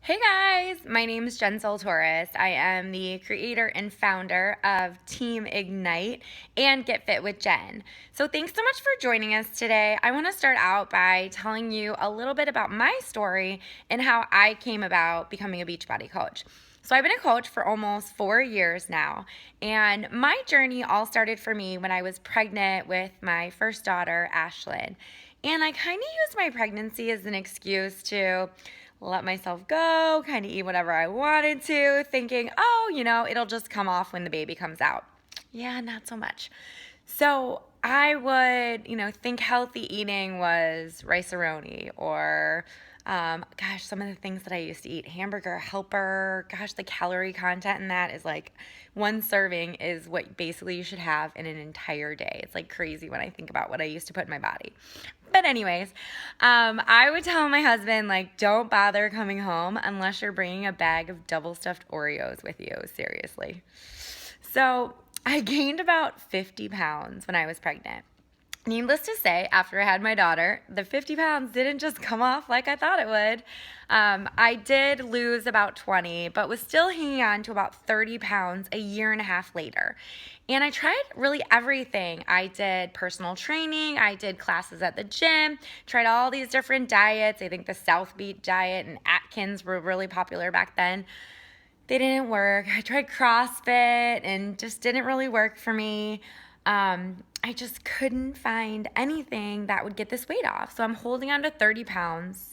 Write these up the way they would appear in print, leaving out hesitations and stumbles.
Hey guys, my name is Jen Torres. I am the creator and founder of Team Ignite and Get Fit with Jen. So thanks so much for joining us today. I want to start out by telling you a little bit about my story and how I came about becoming a Beachbody coach. So I've been a coach for almost 4 years now, and my journey all started for me when I was pregnant with my first daughter, Ashlyn. And I kind of used my pregnancy as an excuse to let myself go, kind of eat whatever I wanted to, thinking, oh, it'll just come off when the baby comes out. Yeah, not so much. So I would, think healthy eating was rice-a-roni or, some of the things that I used to eat, hamburger helper. Gosh, the calorie content in that is like one serving is what basically you should have in an entire day. It's like crazy when I think about what I used to put in my body. But anyways, I would tell my husband, like, don't bother coming home unless you're bringing a bag of double stuffed Oreos with you, seriously. So I gained about 50 pounds when I was pregnant. Needless to say, after I had my daughter, the 50 pounds didn't just come off like I thought it would. I did lose about 20, but was still hanging on to about 30 pounds a year and a half later. And I tried really everything. I did personal training, I did classes at the gym, tried all these different diets. I think the South Beat diet and Atkins were really popular back then. They didn't work. I tried CrossFit and just didn't really work for me. I just couldn't find anything that would get this weight off. So I'm holding on to 30 pounds,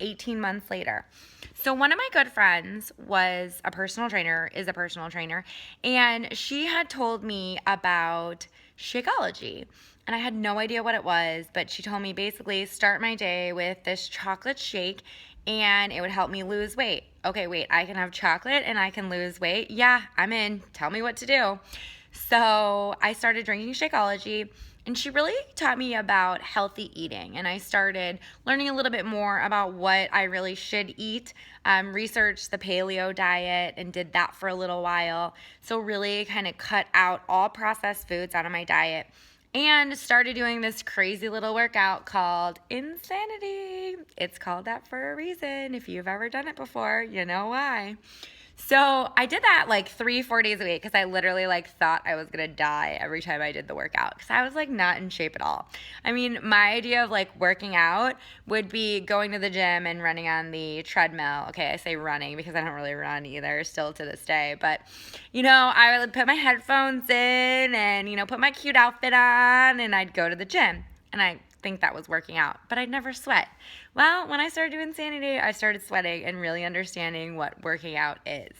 18 months later. So one of my good friends is a personal trainer, and she had told me about Shakeology. And I had no idea what it was, but she told me basically start my day with this chocolate shake and it would help me lose weight. Okay, wait, I can have chocolate and I can lose weight? Yeah, I'm in. Tell me what to do. So I started drinking Shakeology, and she really taught me about healthy eating. And I started learning a little bit more about what I really should eat, researched the paleo diet and did that for a little while. So really kind of cut out all processed foods out of my diet and started doing this crazy little workout called Insanity. It's called that for a reason. If you've ever done it before, you know why. So I did that like 3-4 days a week because I literally like thought I was gonna die every time I did the workout because I was like not in shape at all. I mean, my idea of like working out would be going to the gym and running on the treadmill. Okay, I say running because I don't really run either still to this day. But, I would put my headphones in and, put my cute outfit on and I'd go to the gym. And I think that was working out, but I'd never sweat. Well, when I started doing Insanity, I started sweating and really understanding what working out is.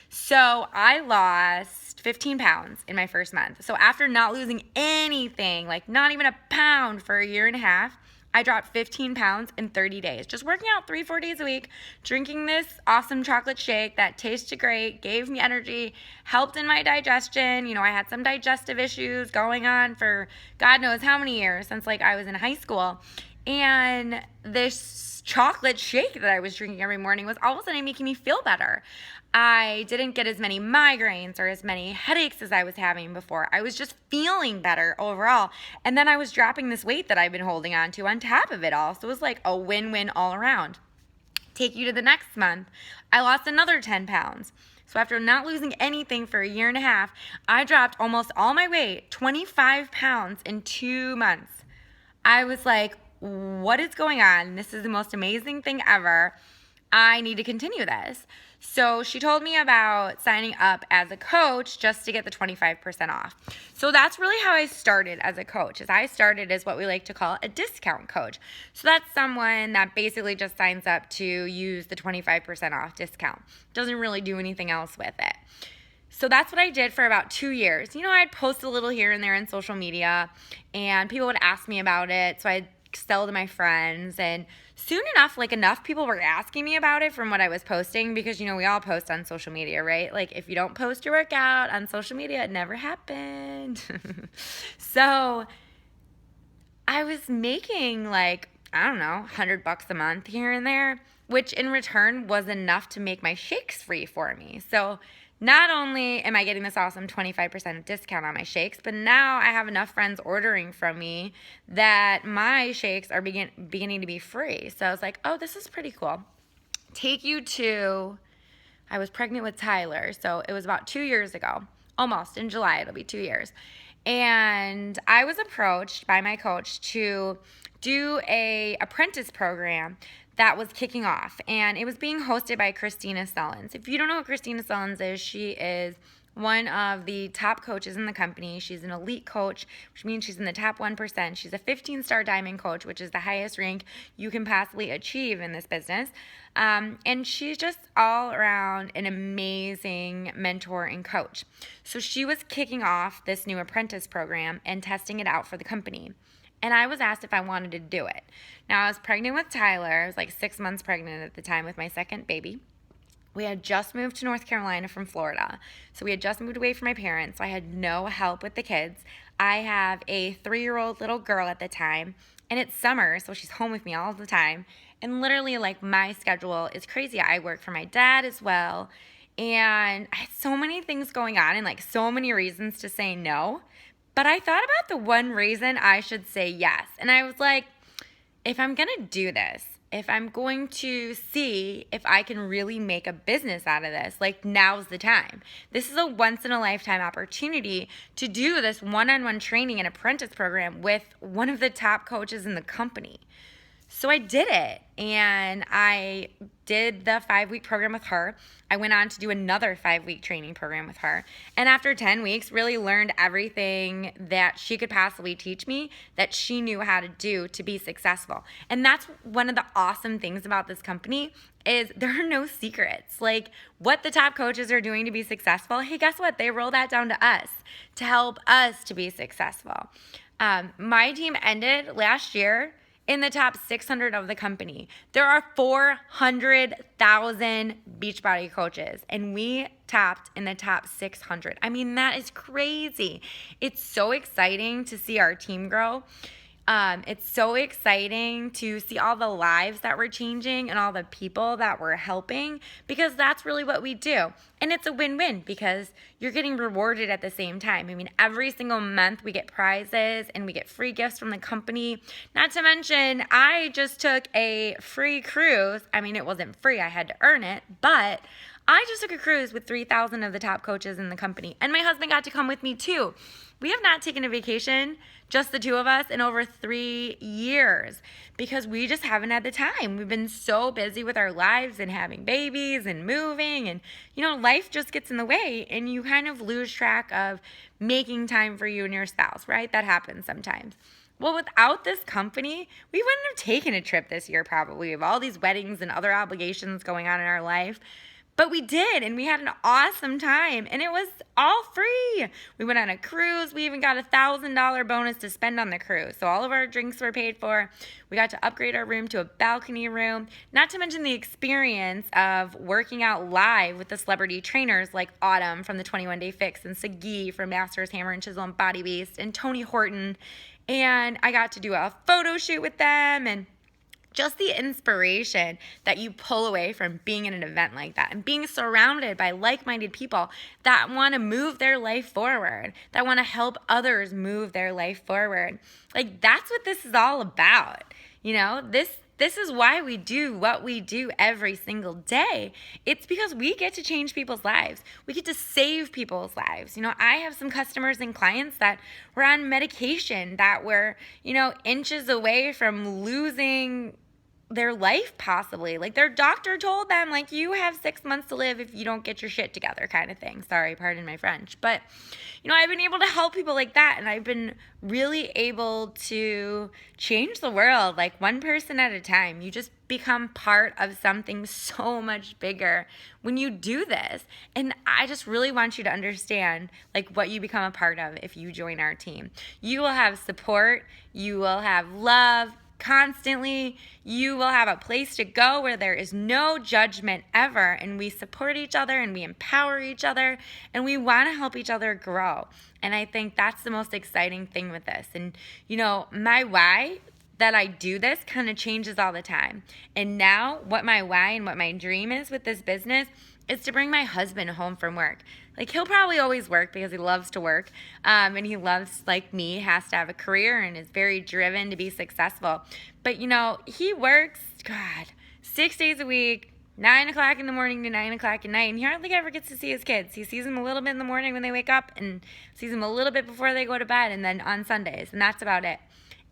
So I lost 15 pounds in my first month. So after not losing anything, like not even a pound for a year and a half, I dropped 15 pounds in 30 days. Just working out 3-4 days a week, drinking this awesome chocolate shake that tasted great, gave me energy, helped in my digestion. I had some digestive issues going on for God knows how many years since like I was in high school. And this chocolate shake that I was drinking every morning was all of a sudden making me feel better. I didn't get as many migraines or as many headaches as I was having before. I was just feeling better overall. And then I was dropping this weight that I've been holding on to on top of it all. So it was like a win-win all around. Take you to the next month. I lost another 10 pounds. So after not losing anything for a year and a half, I dropped almost all my weight, 25 pounds in 2 months. I was like, what is going on? This is the most amazing thing ever. I need to continue this. So she told me about signing up as a coach just to get the 25% off. So that's really how I started as a coach. I started as what we like to call a discount coach. So that's someone that basically just signs up to use the 25% off discount. Doesn't really do anything else with it. So that's what I did for about 2 years. I'd post a little here and there on social media and people would ask me about it. So I'd sell to my friends, and soon enough, like enough people were asking me about it from what I was posting because, we all post on social media, right? Like if you don't post your workout on social media, it never happened. So I was making like, I don't know, $100 a month here and there, which in return was enough to make my shakes free for me. So not only am I getting this awesome 25% discount on my shakes, but now I have enough friends ordering from me that my shakes are beginning to be free. So I was like, oh, this is pretty cool. take you to, I was pregnant with Tyler, so it was about 2 years ago. Almost in July, it'll be 2 years. And I was approached by my coach to do a apprentice program that was kicking off, and it was being hosted by Christina Sellens. If you don't know who Christina Sellens is, she is one of the top coaches in the company. She's an elite coach, which means she's in the top 1%. She's a 15-star diamond coach, which is the highest rank you can possibly achieve in this business. And she's just all around an amazing mentor and coach. So she was kicking off this new apprentice program and testing it out for the company. And I was asked if I wanted to do it. Now, I was pregnant with Tyler. I was like 6 months pregnant at the time with my second baby. We had just moved to North Carolina from Florida. So we had just moved away from my parents. So I had no help with the kids. I have a 3-year-old little girl at the time. And it's summer, so she's home with me all the time. And literally, like, my schedule is crazy. I work for my dad as well. And I had so many things going on and, like, so many reasons to say no. But I thought about the one reason I should say yes. And I was like, if I'm going to do this, if I'm going to see if I can really make a business out of this, like, now's the time. This is a once-in-a-lifetime opportunity to do this one-on-one training and apprentice program with one of the top coaches in the company. So I did it, and I did the 5-week program with her. I went on to do another 5-week training program with her, and after 10 weeks, really learned everything that she could possibly teach me that she knew how to do to be successful. And that's one of the awesome things about this company is there are no secrets. Like, what the top coaches are doing to be successful, hey, guess what? They roll that down to us to help us to be successful. My team ended last year in the top 600 of the company. There are 400,000 Beachbody coaches, and we topped in the top 600. I mean, that is crazy. It's so exciting to see our team grow. It's so exciting to see all the lives that we're changing and all the people that we're helping, because that's really what we do. And it's a win-win because you're getting rewarded at the same time. I mean, every single month we get prizes and we get free gifts from the company. Not to mention, I just took a free cruise. I mean, it wasn't free. I had to earn it, but I just took a cruise with 3,000 of the top coaches in the company. And my husband got to come with me too. We have not taken a vacation, just the two of us, in over 3 years because we just haven't had the time. We've been so busy with our lives and having babies and moving, and, you know, life just gets in the way and you kind of lose track of making time for you and your spouse, right? That happens sometimes. Well, without this company, we wouldn't have taken a trip this year probably. We have all these weddings and other obligations going on in our life. But we did, and we had an awesome time, and it was all free. We went on a cruise. We even got a $1,000 bonus to spend on the cruise. So all of our drinks were paid for. We got to upgrade our room to a balcony room, not to mention the experience of working out live with the celebrity trainers like Autumn from the 21 Day Fix and Sagi from Masters Hammer and Chisel and Body Beast and Tony Horton. And I got to do a photo shoot with them, and just the inspiration that you pull away from being in an event like that and being surrounded by like-minded people that want to move their life forward, that want to help others move their life forward. Like, that's what this is all about. You know, this is why we do what we do every single day. It's because we get to change people's lives. We get to save people's lives. You know, I have some customers and clients that were on medication that were, you know, inches away from losing their life possibly. Like, their doctor told them, like, you have 6 months to live if you don't get your shit together, kind of thing. Sorry, pardon my French. But, you know, I've been able to help people like that, and I've been really able to change the world, like, one person at a time. You just become part of something so much bigger when you do this. And I just really want you to understand, like, what you become a part of if you join our team. You will have support. You will have love constantly. You will have a place to go where there is no judgment ever, and we support each other and we empower each other and we want to help each other grow. And I think that's the most exciting thing with this. And, you know, my why that I do this kind of changes all the time. And now what my why and what my dream is with this business is to bring my husband home from work. Like, he'll probably always work because he loves to work, and he loves, like me, has to have a career and is very driven to be successful. But, you know, he works, God, 6 days a week, 9 o'clock in the morning to 9 o'clock at night, and he hardly ever gets to see his kids. He sees them a little bit in the morning when they wake up, and sees them a little bit before they go to bed, and then on Sundays, and that's about it.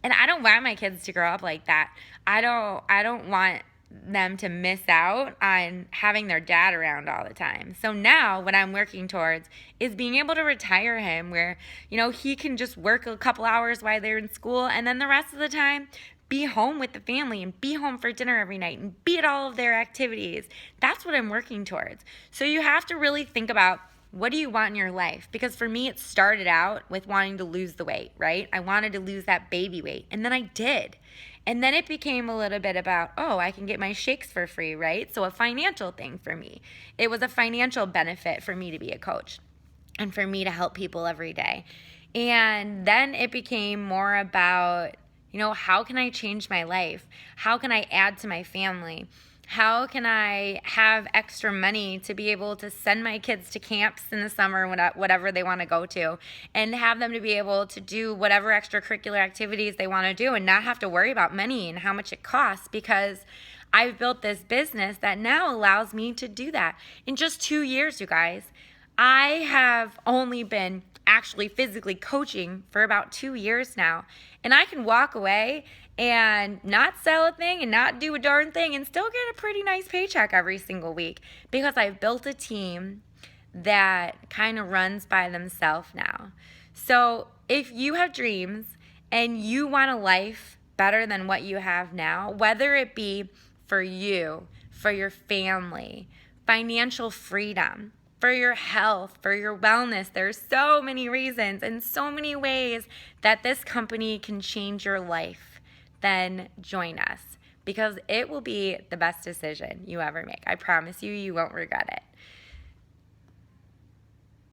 And I don't want my kids to grow up like that. I don't want them to miss out on having their dad around all the time. So now what I'm working towards is being able to retire him where, he can just work a couple hours while they're in school, and then the rest of the time be home with the family and be home for dinner every night and be at all of their activities. That's what I'm working towards. So you have to really think about, what do you want in your life? Because for me, it started out with wanting to lose the weight, right? I wanted to lose that baby weight, and then I did. And then it became a little bit about, I can get my shakes for free, right? So a financial thing for me. It was a financial benefit for me to be a coach and for me to help people every day. And then it became more about, how can I change my life? How can I add to my family? How can I have extra money to be able to send my kids to camps in the summer, whatever they want to go to, and have them to be able to do whatever extracurricular activities they want to do and not have to worry about money and how much it costs, because I've built this business that now allows me to do that. In just 2 years, you guys, I have only been actually physically coaching for about 2 years now, and I can walk away and not sell a thing and not do a darn thing and still get a pretty nice paycheck every single week, because I've built a team that kind of runs by themselves now. So if you have dreams and you want a life better than what you have now, whether it be for you, for your family, financial freedom, for your health, for your wellness, there's so many reasons and so many ways that this company can change your life, then join us, because it will be the best decision you ever make. I promise you, you won't regret it.